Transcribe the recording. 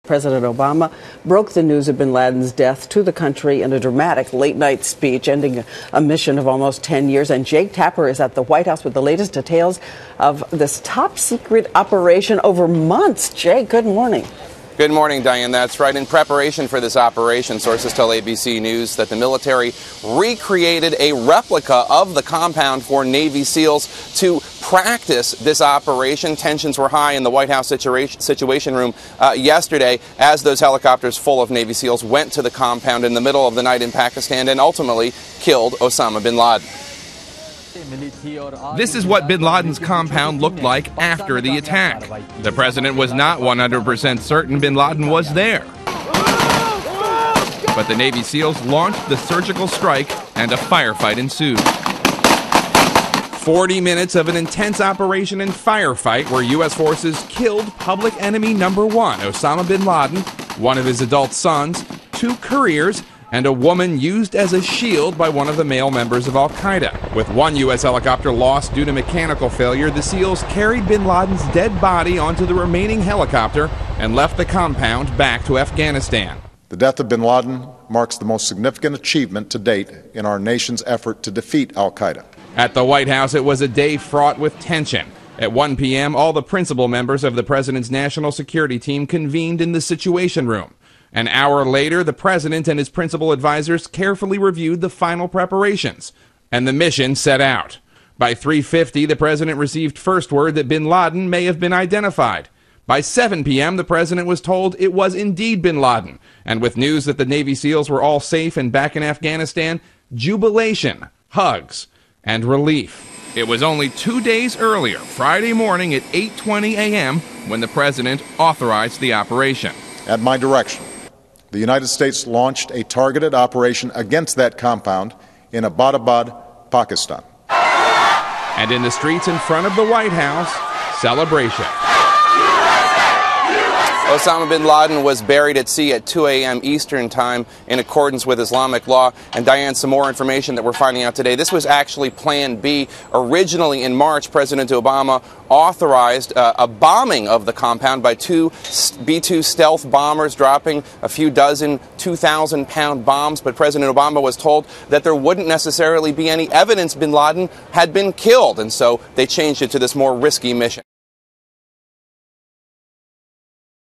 President Obama broke the news of bin Laden's death to the country in a dramatic late-night speech, ending a mission of almost 10 years. And Jake Tapper is at the White House with the latest details of this top-secret operation over months. Jake, good morning. Good morning, Diane. That's right. In preparation for this operation, sources tell ABC News that the military recreated a replica of the compound for Navy SEALs to practice this operation. Tensions were high in the White House Situation Room yesterday as those helicopters full of Navy SEALs went to the compound in the middle of the night in Pakistan and ultimately killed Osama bin Laden. This is what bin Laden's compound looked like after the attack. The president was not 100% certain bin Laden was there. But the Navy SEALs launched the surgical strike and a firefight ensued. 40 minutes of an intense operation and firefight where U.S. forces killed public enemy number one, Osama bin Laden, one of his adult sons, two couriers, and a woman used as a shield by one of the male members of al-Qaeda. With one U.S. helicopter lost due to mechanical failure, the SEALs carried bin Laden's dead body onto the remaining helicopter and left the compound back to Afghanistan. The death of bin Laden marks the most significant achievement to date in our nation's effort to defeat al-Qaeda. At the White House, it was a day fraught with tension. At 1 p.m., all the principal members of the president's national security team convened in the Situation Room. An hour later, the president and his principal advisors carefully reviewed the final preparations, and the mission set out. By 3:50, the president received first word that bin Laden may have been identified. By 7 p.m., the president was told it was indeed bin Laden, and with news that the Navy SEALs were all safe and back in Afghanistan, jubilation, hugs, and relief. It was only 2 days earlier, Friday morning at 8:20 a.m., when the president authorized the operation. At my direction, the United States launched a targeted operation against that compound in Abbottabad, Pakistan. And in the streets in front of the White House, celebration. Osama bin Laden was buried at sea at 2 a.m. Eastern Time in accordance with Islamic law. And Diane, some more information that we're finding out today. This was actually Plan B. Originally in March, President Obama authorized a bombing of the compound by two B-2 stealth bombers dropping a few dozen 2,000-pound bombs. But President Obama was told that there wouldn't necessarily be any evidence bin Laden had been killed. And so they changed it to this more risky mission.